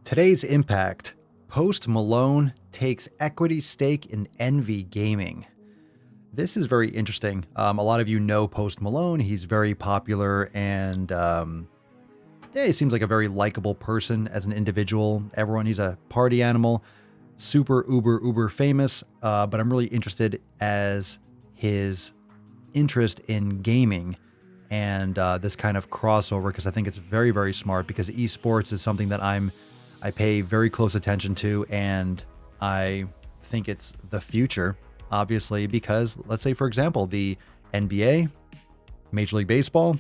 Today's impact. Post Malone takes equity stake in Envy Gaming. This is very interesting. A lot of you know Post Malone. He's very popular and yeah, he seems like a very likable person as an individual. He's a party animal, super uber famous. But I'm really interested as his interest in gaming and this kind of crossover because I think it's very smart because esports is something that I pay very close attention to, and I think it's the future, obviously, because let's say, for example, the NBA, Major League Baseball,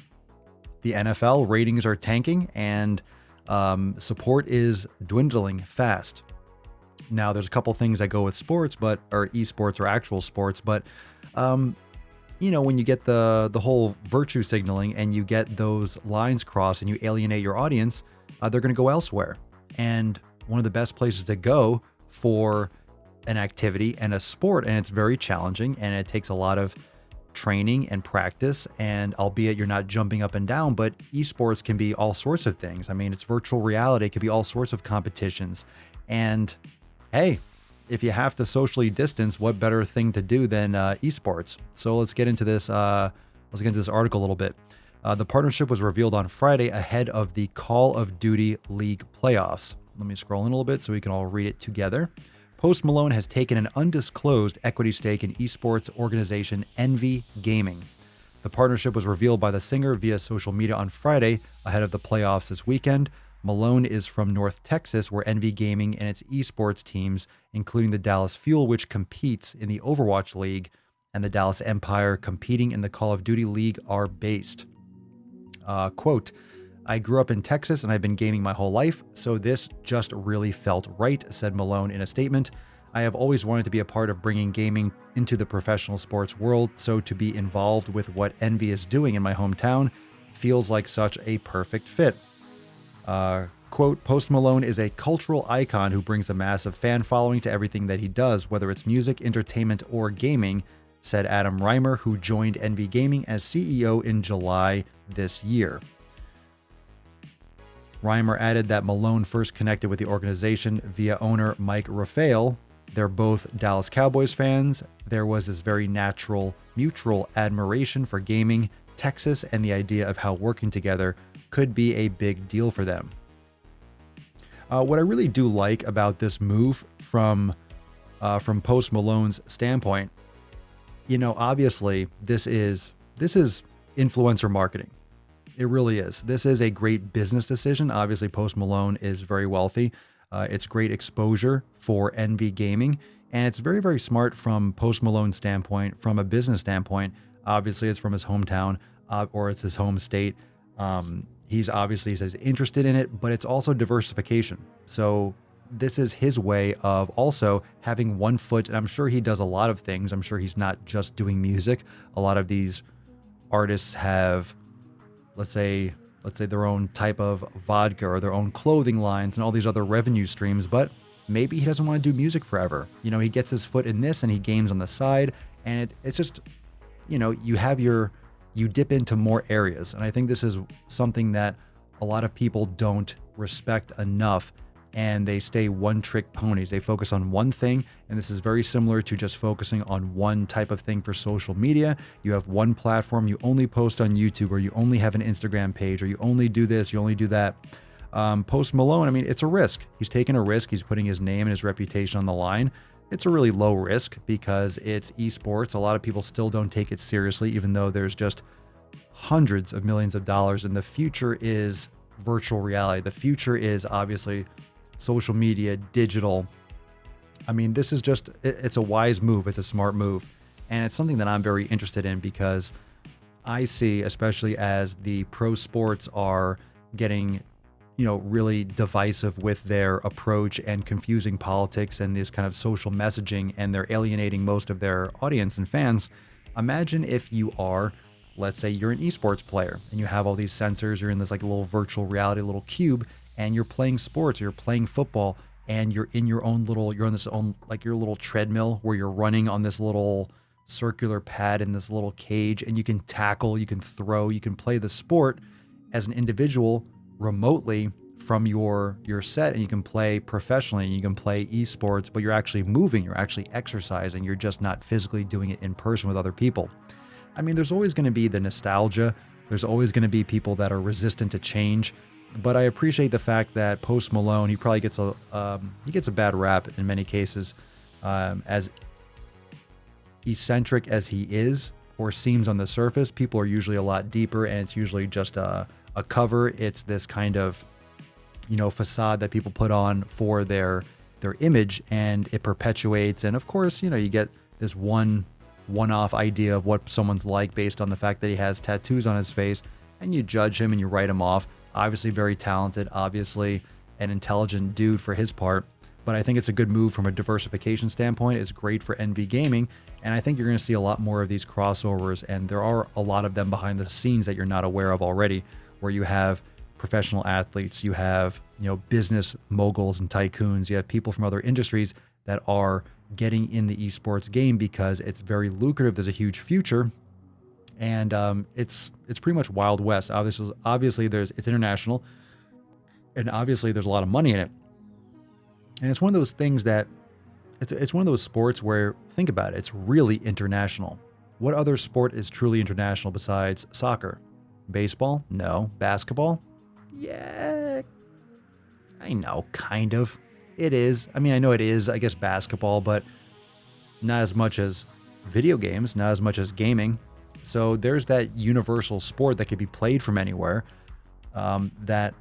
the NFL ratings are tanking and support is dwindling fast. Now, there's a couple things that go with sports, or esports or actual sports, but when you get the whole virtue signaling and you get those lines crossed and you alienate your audience, they're going to go elsewhere. And one of the best places to go for an activity and a sport, and it's very challenging and it takes a lot of training and practice, and albeit you're not jumping up and down, but esports can be all sorts of things. I mean, it's virtual reality, it could be all sorts of competitions. And hey, if you have to socially distance, what better thing to do than esports? So let's get into this. Let's get into this article a little bit. The partnership was revealed on Friday ahead of the Call of Duty League playoffs. Let me scroll in a little bit so we can all read it together. Post Malone has taken an undisclosed equity stake in esports organization Envy Gaming. The partnership was revealed by the singer via social media on Friday ahead of the playoffs this weekend. Malone is from North Texas, where Envy Gaming and its esports teams, including the Dallas Fuel, which competes in the Overwatch League, and the Dallas Empire, competing in the Call of Duty League, are based. Quote, I grew up in Texas and I've been gaming my whole life, so this just really felt right, said Malone in a statement. I have always wanted to be a part of bringing gaming into the professional sports world, so to be involved with what Envy is doing in my hometown feels like such a perfect fit. Quote, Post Malone is a cultural icon who brings a massive fan following to everything that he does, whether it's music, entertainment, or gaming, said Adam Reimer, who joined Envy Gaming as CEO in July this year. Reimer added that Malone first connected with the organization via owner Mike Raphael. They're both Dallas Cowboys fans. There was this very natural, mutual admiration for gaming, Texas, and the idea of how working together could be a big deal for them. What I really do like about this move from Post Malone's standpoint, obviously this is influencer marketing. It really is. This is a great business decision. Obviously, Post Malone is very wealthy. It's great exposure for Envy Gaming, and it's very smart from Post Malone's standpoint, from a business standpoint. Obviously, it's from his hometown, or it's his home state. He's obviously says interested in it, but it's also diversification. So this is his way of also having one foot, and I'm sure he does a lot of things. I'm sure he's not just doing music. A lot of these artists have, let's say their own type of vodka or their own clothing lines and all these other revenue streams, but maybe he doesn't want to do music forever. He gets his foot in this and he games on the side, and it's just, you dip into more areas. And I think this is something that a lot of people don't respect enough, and they stay one-trick ponies. They focus on one thing, and this is very similar to just focusing on one type of thing for social media. You have one platform, you only post on YouTube, or you only have an Instagram page, or you only do this, you only do that. Post Malone, I mean, it's a risk. He's taking a risk. He's putting his name and his reputation on the line. It's a really low risk because it's esports. A lot of people still don't take it seriously, even though there's just hundreds of millions of dollars, and the future is virtual reality. The future is obviously social media, digital. I mean, this is just, it's a wise move. It's a smart move. And it's something that I'm very interested in because I see, especially as the pro sports are getting, really divisive with their approach and confusing politics and this kind of social messaging, and they're alienating most of their audience and fans. Imagine if you are, let's say you're an esports player and you have all these sensors, you're in this like little virtual reality, little cube, and you're playing sports, or you're playing football, and you're in your own little, you're on this own, like your little treadmill where you're running on this little circular pad in this little cage, and you can tackle, you can throw, you can play the sport as an individual remotely from your set, and you can play professionally, and you can play esports, but you're actually moving, you're actually exercising, you're just not physically doing it in person with other people. I mean, there's always going to be the nostalgia. There's always going to be people that are resistant to change. But I appreciate the fact that Post Malone, he probably gets a bad rap in many cases, as eccentric as he is or seems on the surface. People are usually a lot deeper, and it's usually just a cover. It's this kind of, facade that people put on for their image, and it perpetuates. And of course, you get this one-off idea of what someone's like based on the fact that he has tattoos on his face, and you judge him and you write him off. Obviously very talented, obviously an intelligent dude for his part, but I think it's a good move from a diversification standpoint. It's great for NV Gaming, and I think you're going to see a lot more of these crossovers, and there are a lot of them behind the scenes that you're not aware of already, where you have professional athletes, you have, business moguls and tycoons, you have people from other industries that are getting in the esports game because it's very lucrative. There's a huge future, and it's pretty much Wild West. Obviously, it's international, and obviously there's a lot of money in it. And it's one of those things that it's one of those sports where, think about it, it's really international. What other sport is truly international besides soccer? Baseball? No. Basketball? Yeah, I know, kind of. It is. I mean, I know it is, I guess, basketball, but not as much as video games, not as much as gaming. So there's that universal sport that could be played from anywhere, that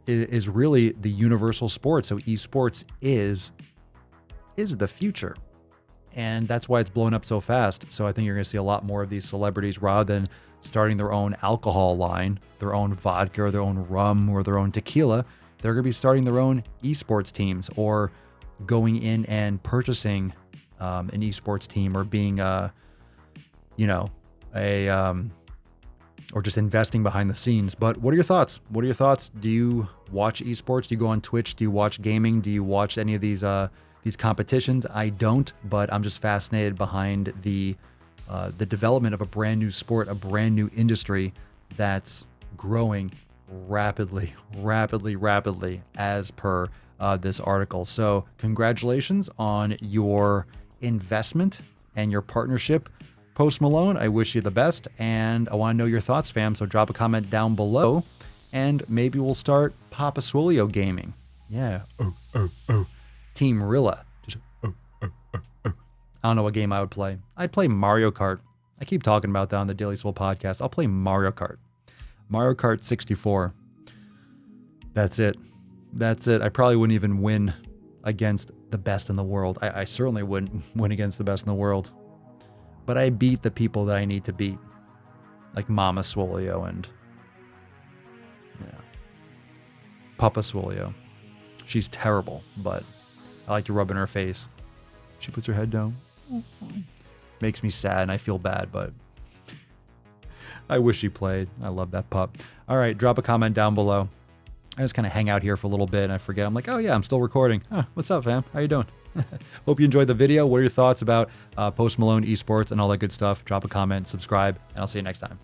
is really the universal sport. So esports is the future. And that's why it's blown up so fast. So I think you're going to see a lot more of these celebrities, rather than starting their own alcohol line, their own vodka, or their own rum, or their own tequila. They're going to be starting their own esports teams, or going in and purchasing an esports team, or being or just investing behind the scenes. But what are your thoughts? What are your thoughts? Do you watch esports? Do you go on Twitch? Do you watch gaming? Do you watch any of these competitions? I don't, but I'm just fascinated behind the development of a brand new sport, a brand new industry that's growing rapidly as per this article. So congratulations on your investment and your partnership, Post Malone. I wish you the best, and I want to know your thoughts, fam. So drop a comment down below, and maybe we'll start Papa Swolio gaming. Yeah. Team Rilla. Just, I don't know what game I would play. I'd play Mario Kart. I keep talking about that on the Daily Swole podcast. I'll play Mario Kart. Mario Kart 64. That's it. I probably wouldn't even win against the best in the world. I certainly wouldn't win against the best in the world. But I beat the people that I need to beat. Like Mama Swolio and Papa Swolio. She's terrible, but I like to rub in her face. She puts her head down. Makes me sad, and I feel bad, but I wish she played. I love that pup. All right, drop a comment down below. I just kind of hang out here for a little bit, and I forget. I'm like, oh yeah, I'm still recording. What's up, fam? How you doing? Hope you enjoyed the video. What are your thoughts about Post Malone esports and all that good stuff? Drop a comment, subscribe, and I'll see you next time.